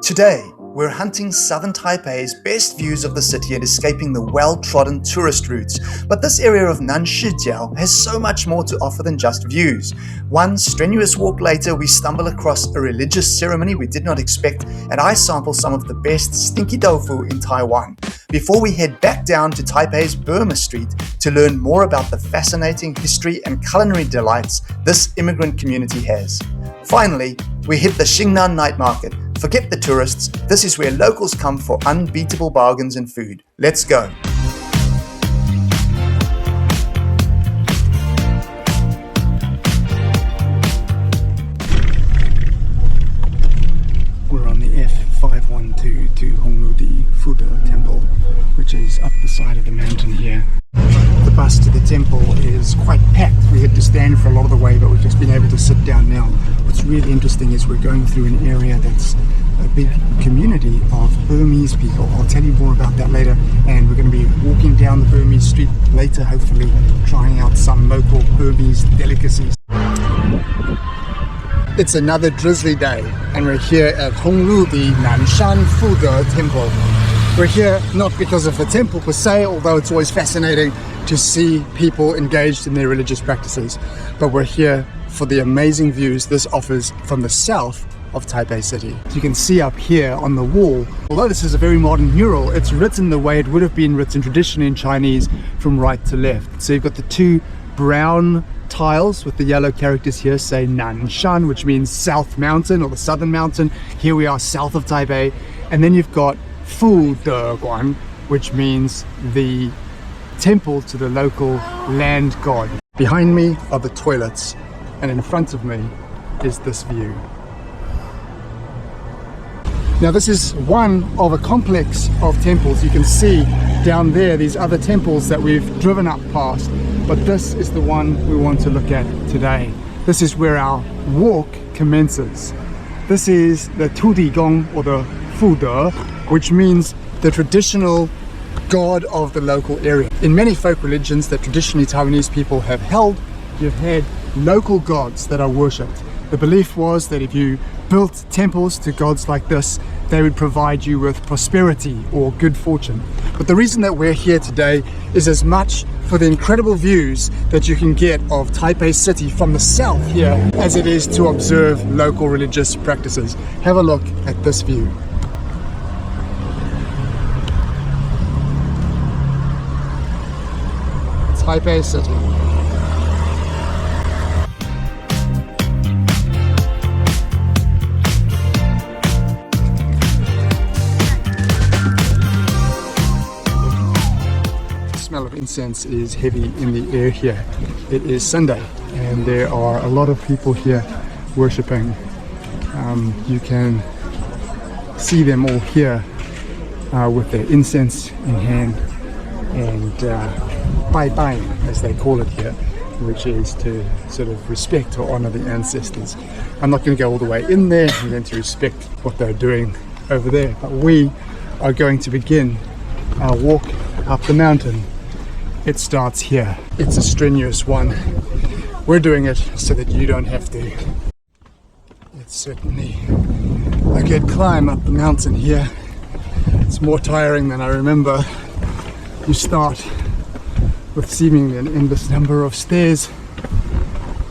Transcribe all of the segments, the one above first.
Today, we're hunting southern Taipei's best views of the city and escaping the well-trodden tourist routes. But this area of Nanshi Jiao has so much more to offer than just views. One strenuous walk later, we stumble across a religious ceremony we did not expect, and I sample some of the best Stinky Tofu in Taiwan, before we head back down to Taipei's Burma Street to learn more about the fascinating history and culinary delights this immigrant community has. Finally, we hit the Xingnan Night Market. Forget the tourists, this is where locals come for unbeatable bargains and food. Let's go. We're on the F512 to Hongludi Fude Temple, which is up the side of the mountain here. The bus to the temple is quite packed. We had to stand for a lot of the way, but we've just been able to sit down now. What's really interesting is we're going through an area that's a big community of Burmese people. I'll tell you more about that later, and we're going to be walking down the Burmese street later, hopefully trying out some local Burmese delicacies. It's another drizzly day, and we're here at Hongludi Nanshan Fude Temple. We're here not because of the temple per se, although it's always fascinating to see people engaged in their religious practices, but we're here for the amazing views this offers from the south of Taipei City. As you can see up here on the wall, although this is a very modern mural, it's written the way it would have been written traditionally in Chinese from right to left. So you've got the two brown tiles with the yellow characters here say Nanshan, which means South Mountain or the Southern Mountain. Here we are south of Taipei. And then you've got Fude Temple, which means the temple to the local land god. Behind me are the toilets, and in front of me is this view. Now this is one of a complex of temples. You can see down there these other temples that we've driven up past, but this is the one we want to look at today. This is where our walk commences. This is the Tudigong, or the Fude, which means the traditional god of the local area. In many folk religions that traditionally Taiwanese people have held, you've had local gods that are worshipped. The belief was that if you built temples to gods like this, they would provide you with prosperity or good fortune. But the reason that we're here today is as much for the incredible views that you can get of Taipei City from the south here as it is to observe local religious practices. Have a look at this view. Taipei City. The smell of incense is heavy in the air here. It is Sunday and there are a lot of people here worshipping. You can see them all here with their incense in hand and Bai, as they call it here, which is to sort of respect or honor the ancestors. I'm not going to go all the way in there. I'm going to respect what they're doing over there, but we are going to begin our walk up the mountain. It starts here. It's a strenuous one. We're doing it so that you don't have to. It's certainly a good climb up the mountain here. It's more tiring than I remember. You start with seemingly an endless number of stairs,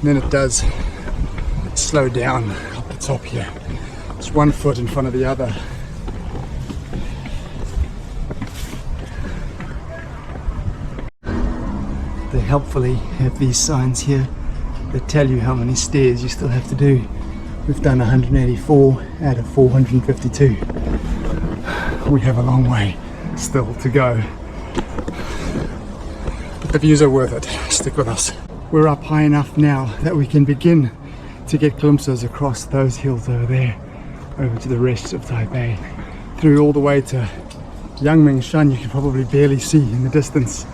and then it does slow down up the top here. It's one foot in front of the other. They helpfully have these signs here that tell you how many stairs you still have to do. We've done 184 out of 452. We have a long way still to go. The views are worth it. Stick with us. We're up high enough now that we can begin to get glimpses across those hills over there, over to the rest of Taipei, through all the way to Yangmingshan. You can probably barely see in the distance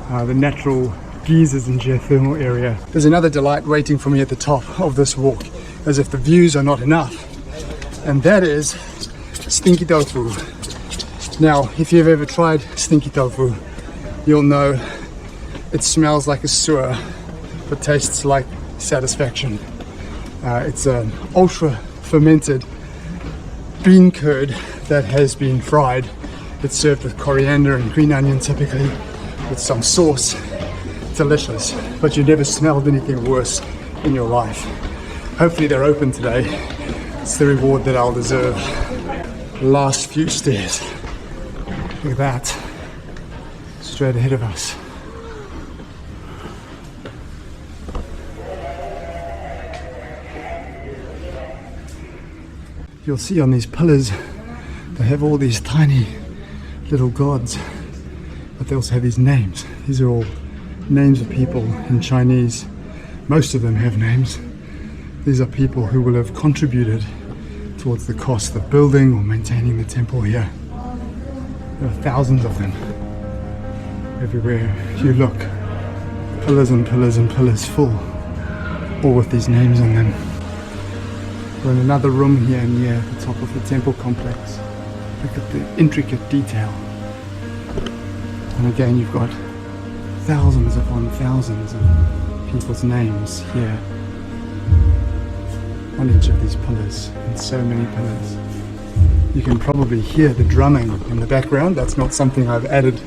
the natural geysers and geothermal area. There's another delight waiting for me at the top of this walk, as if the views are not enough, and that is Stinky Tofu. Now, if you've ever tried Stinky Tofu, you'll know it smells like a sewer, but tastes like satisfaction. It's an ultra fermented bean curd that has been fried. It's served with coriander and green onion typically, with some sauce. Delicious, but you never smelled anything worse in your life. Hopefully they're open today. It's the reward that I'll deserve. Last few stairs. Look at that. Straight ahead of us. You'll see on these pillars, they have all these tiny little gods, but they also have these names. These are all names of people in Chinese. Most of them have names. These are people who will have contributed towards the cost of building or maintaining the temple here. There are thousands of them everywhere you look. Pillars and pillars and pillars full, all with these names on them. We're in another room here near the top of the temple complex. Look at the intricate detail. And again, you've got thousands upon thousands of people's names here on each of these pillars, and so many pillars. You can probably hear the drumming in the background. That's not something I've added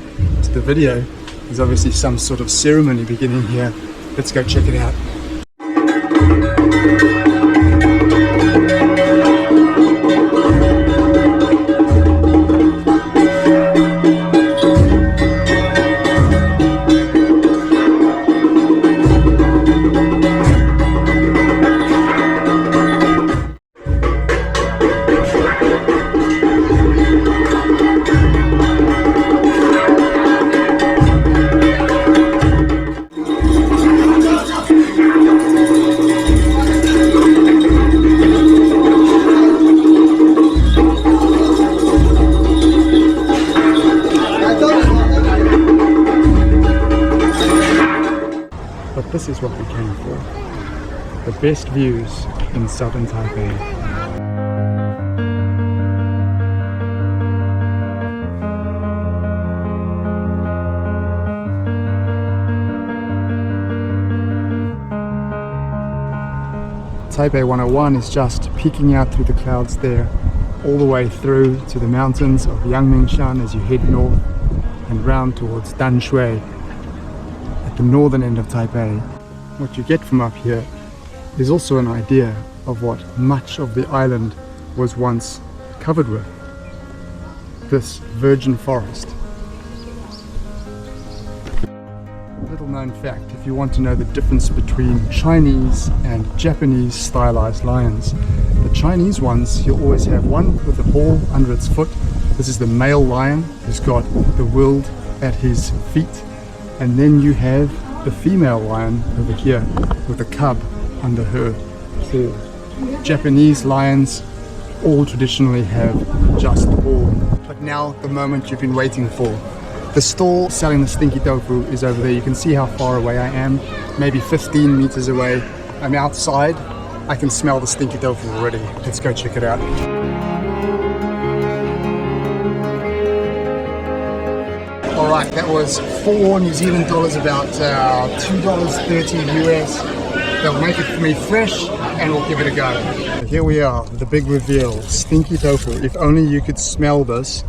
to the video. There's obviously some sort of ceremony beginning here. Let's go check it out. This is what we came for. The best views in southern Taipei. Taipei 101 is just peeking out through the clouds there, all the way through to the mountains of Yangmingshan as you head north and round towards Danshui. The northern end of Taipei. What you get from up here is also an idea of what much of the island was once covered with. This virgin forest. Little known fact, if you want to know the difference between Chinese and Japanese stylized lions. The Chinese ones, you'll always have one with a ball under its foot. This is the male lion who's got the world at his feet. And then you have the female lion over here with a cub under her paw. Japanese lions all traditionally have just the ball. But now the moment you've been waiting for. The stall selling the stinky tofu is over there. You can see how far away I am, maybe 15 meters away. I'm outside. I can smell the stinky tofu already. Let's go check it out. Alright, that was 4 New Zealand dollars, about $2.30 US. They'll make it for me fresh and we'll give it a go. Here we are, the big reveal, stinky tofu. If only you could smell this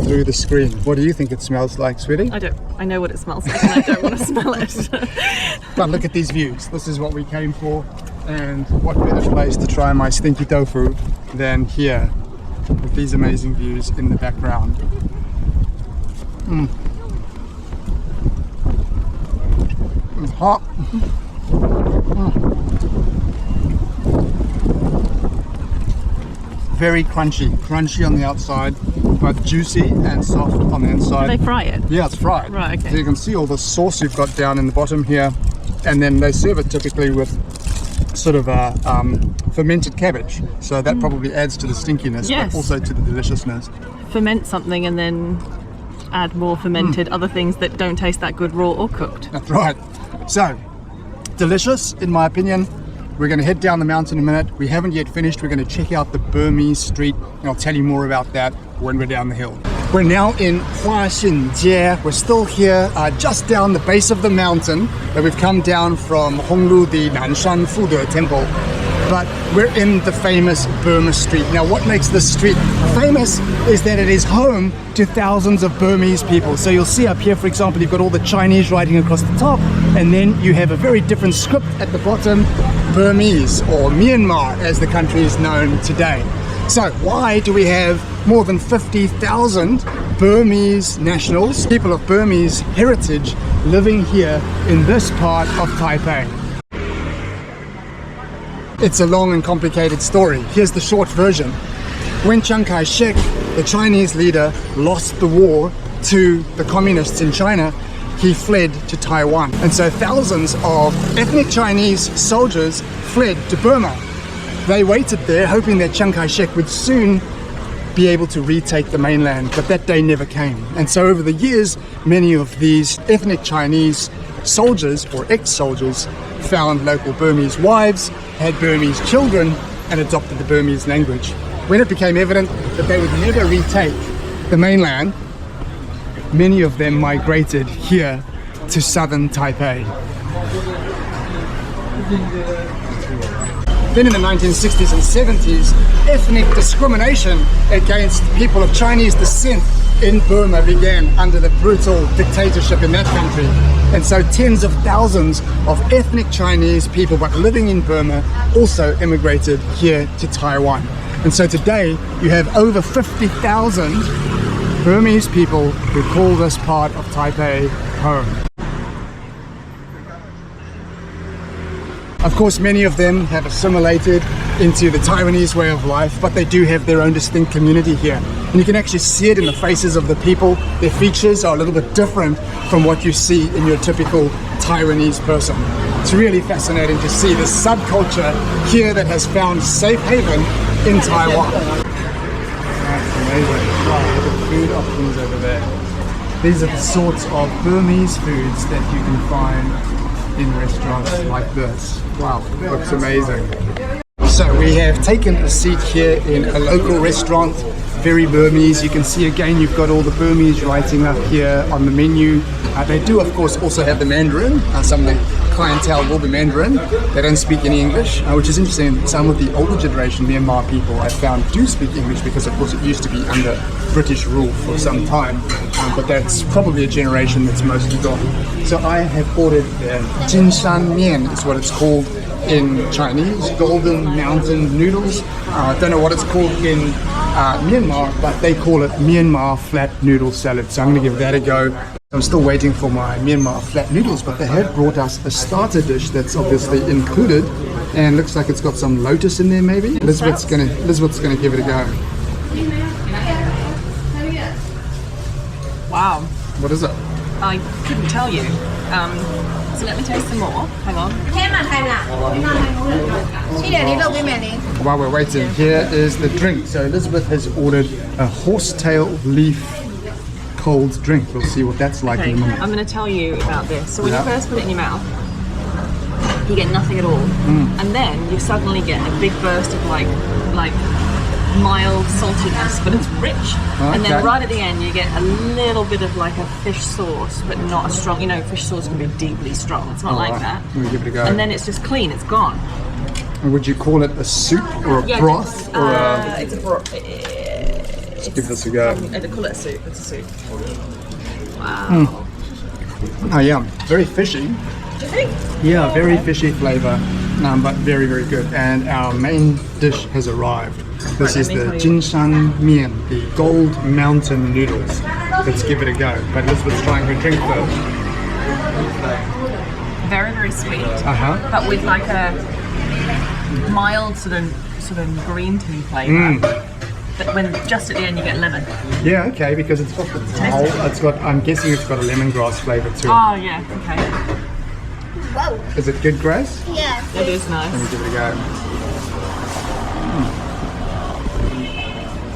through the screen. What do you think it smells like, sweetie? I know what it smells like and I don't want to smell it. But look at these views. This is what we came for, and what better place to try my stinky tofu than here with these amazing views in the background. It's hot. Very crunchy on the outside, both juicy and soft on the inside. They fry it? Yeah, it's fried. Right, okay. So you can see all the sauce you've got down in the bottom here, and then they serve it typically with sort of a fermented cabbage. So that probably adds to the stinkiness, yes, but also to the deliciousness. Ferment something and then add more fermented other things that don't taste that good raw or cooked. That's right. So, delicious in my opinion. We're going to head down the mountain in a minute. We haven't yet finished. We're going to check out the Burmese street, and I'll tell you more about that when we're down the hill. We're now in Jie. We're still here just down the base of the mountain that we've come down from Hongludi Nanshan Fude Temple. but we're in the famous Burma street. Now what makes this street famous is that it is home to thousands of Burmese people. So you'll see up here, for example, you've got all the Chinese writing across the top, and then you have a very different script at the bottom, Burmese, or Myanmar as the country is known today. So why do we have more than 50,000 Burmese nationals, people of Burmese heritage, living here in this part of Taipei? It's a long and complicated story. Here's the short version. When Chiang Kai-shek, the Chinese leader, lost the war to the communists in China, he fled to Taiwan. And so thousands of ethnic Chinese soldiers fled to Burma. They waited there hoping that Chiang Kai-shek would soon be able to retake the mainland, but that day never came. And so over the years, many of these ethnic Chinese soldiers or ex-soldiers found local Burmese wives, had Burmese children, and adopted the Burmese language. When it became evident that they would never retake the mainland, many of them migrated here to southern Taipei. Then in the 1960s and 70s, ethnic discrimination against people of Chinese descent in Burma began under the brutal dictatorship in that country. And so tens of thousands of ethnic Chinese people, but living in Burma, also immigrated here to Taiwan. And so today you have over 50,000 Burmese people who call this part of Taipei home. Of course, many of them have assimilated into the Taiwanese way of life, but they do have their own distinct community here. And you can actually see it in the faces of the people. Their features are a little bit different from what you see in your typical Taiwanese person. It's really fascinating to see this subculture here that has found safe haven in Taiwan. That's amazing. Wow, look at the food options over there. These are the sorts of Burmese foods that you can find in restaurants like this. Wow, looks amazing. So we have taken a seat here in a local restaurant, very Burmese. You can see again you've got all the Burmese writing up here on the menu. They do of course also have the Mandarin. Some of the clientele will be Mandarin. They don't speak any English, which is interesting. Some of the older generation Myanmar people I found do speak English because of course it used to be under British rule for some time, but that's probably a generation that's mostly gone. So I have ordered Xingnan Mian is what it's called in Chinese, golden mountain noodles. I don't know what it's called in Myanmar, but they call it Myanmar flat noodle salad. So I'm going to give that a go. I'm still waiting for my Myanmar flat noodles, but they have brought us a starter dish that's obviously included, and looks like it's got some lotus in there maybe. Elizabeth's gonna give it a go. Wow. What is it? I couldn't tell you. So let me taste some more. Hang on. While we're waiting, here is the drink. So Elizabeth has ordered a horsetail leaf cold drink. We'll see what that's like in a minute. I'm going to tell you about this. So when you first put it in your mouth, you get nothing at all, and then you suddenly get a big burst of like mild saltiness, but it's rich. And then right at the end you get a little bit of like a fish sauce, but not a strong. You know, fish sauce can be deeply strong. It's not like that. We'll give it a go. And then it's just clean. It's gone. And would you call it a soup or a broth? It's a broth. Let's give this a go. They call it a soup. It's a soup. Wow. Oh yeah, very fishy. Do you think? Yeah, very fishy flavour, but very, very good. And our main dish has arrived. This is the Xingnan Mian, the gold mountain noodles. Let's give it a go. But Elizabeth's trying her drink first. Very, very sweet. Uh-huh. But with like a mild sort of green tea flavour. But when just at the end you get lemon. Yeah, okay, because it's got the I'm guessing it's got a lemongrass flavour too. Oh yeah, okay. Whoa. Is it good, Grace? Yeah. It is nice. Let me give it a go.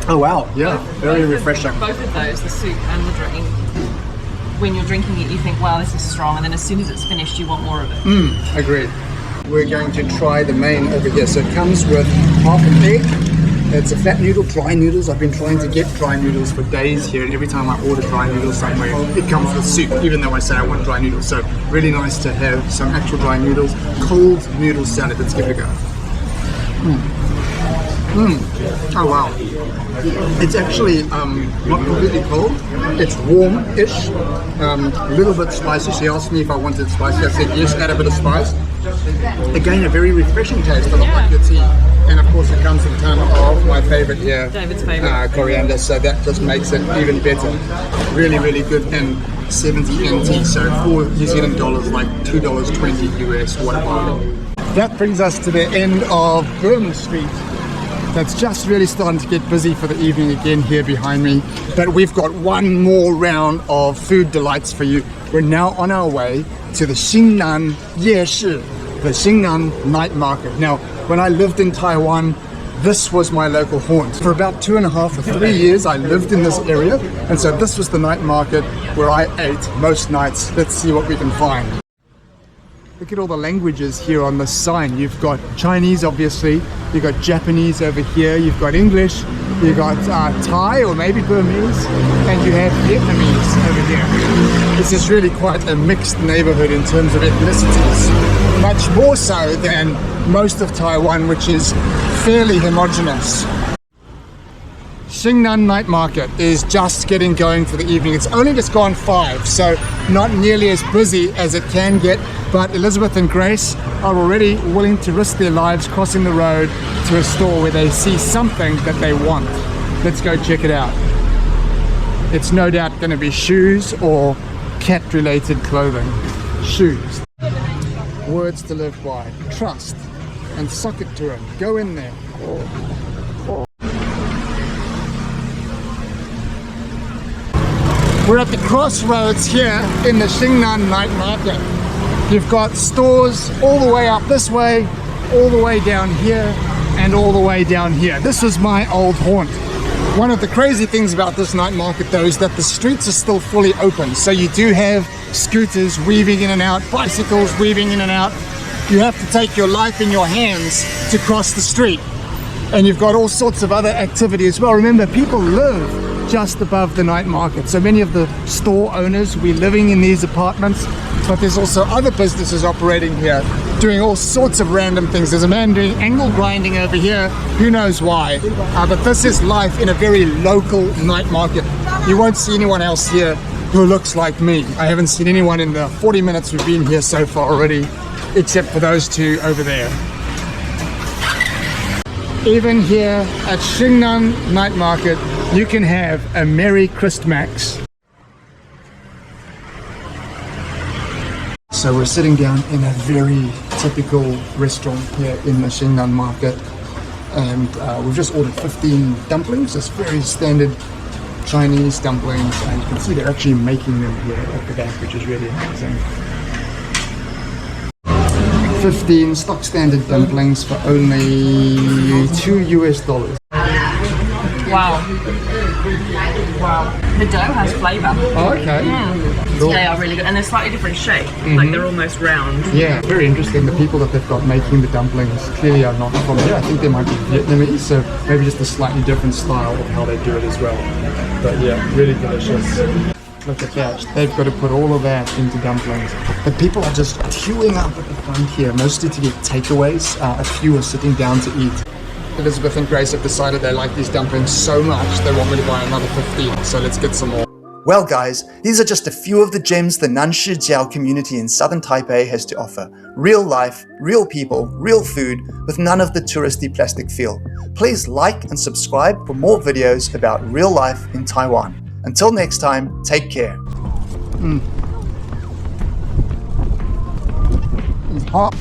Oh wow, yeah, very refreshing. Both of those, the soup and the drink. When you're drinking it, you think, wow, this is strong, and then as soon as it's finished, you want more of it. Agreed. We're going to try the main over here. So it comes with half an egg. It's a flat noodle, dry noodles. I've been trying to get dry noodles for days here, and every time I order dry noodles somewhere, it comes with soup, even though I say I want dry noodles. So really nice to have some actual dry noodles. Cold noodle salad. Let's give it a go. Oh wow. It's actually not completely cold. It's warm-ish. A little bit spicy. She asked me if I wanted spicy. I said yes, add a bit of spice. Again, a very refreshing taste, a lot like your tea. And of course it comes in a ton of my favorite here, David's favourite. coriander, so that just makes it even better. Really, really good. And 70 NT, so for New Zealand dollars, like $2.20 US, what a bargain. That brings us to the end of Burma Street. That's just really starting to get busy for the evening again here behind me. But we've got one more round of food delights for you. We're now on our way to the Xingnan Yeshi, the Xingnan Night Market. Now, when I lived in Taiwan, this was my local haunt. For about 2.5 or 3 years, I lived in this area. And so this was the night market where I ate most nights. Let's see what we can find. Look at all the languages here on the sign. You've got Chinese, obviously. You've got Japanese over here. You've got English. You've got Thai or maybe Burmese. And you have Vietnamese over here. This is really quite a mixed neighborhood in terms of ethnicities. Much more so than most of Taiwan, which is fairly homogeneous. Xingnan Night Market is just getting going for the evening. It's only just gone 5, so not nearly as busy as it can get, but Elizabeth and Grace are already willing to risk their lives crossing the road to a store where they see something that they want. Let's go check it out. It's no doubt going to be shoes or cat-related clothing. Shoes. Words to live by. Trust and sock it to him. Go in there. We're at the crossroads here in the Xingnan Night Market. You've got stores all the way up this way, all the way down here, and all the way down here. This was my old haunt. One of the crazy things about this night market though is that the streets are still fully open. So you do have scooters weaving in and out, bicycles weaving in and out. You have to take your life in your hands to cross the street. And you've got all sorts of other activity as well. Remember, people live just above the night market. So many of the store owners, we're living in these apartments, but there's also other businesses operating here, doing all sorts of random things. There's a man doing angle grinding over here, who knows why. But this is life in a very local night market. You won't see anyone else here who looks like me. I haven't seen anyone in the 40 minutes we've been here so far already, except for those two over there. Even here at Xingnan Night Market, you can have a Merry Christmas. So we're sitting down in a very typical restaurant here in the Xingnan Market, and we've just ordered 15 dumplings. It's very standard Chinese dumplings, and you can see they're actually making them here at the back, which is really amazing. 15 stock standard dumplings for only $2 US. Wow. Wow. The dough has flavour. Oh, okay. Cool. They are really good, and they're slightly different shape. Like they're almost round. Yeah, very interesting. The people that they've got making the dumplings clearly are not from here. I think they might be Vietnamese, so maybe just a slightly different style of how they do it as well. But yeah, really delicious. Look at that. They've got to put all of that into dumplings. But people are just queuing up at the front here, mostly to get takeaways. A few are sitting down to eat. Elizabeth and Grace have decided they like these dumplings so much they want me to buy another 15. So let's get some more. Well guys, these are just a few of the gems the Nanshi Jiao community in southern Taipei has to offer. Real life, real people, real food, with none of the touristy plastic feel. Please like and subscribe for more videos about real life in Taiwan. Until next time, take care. It's hot.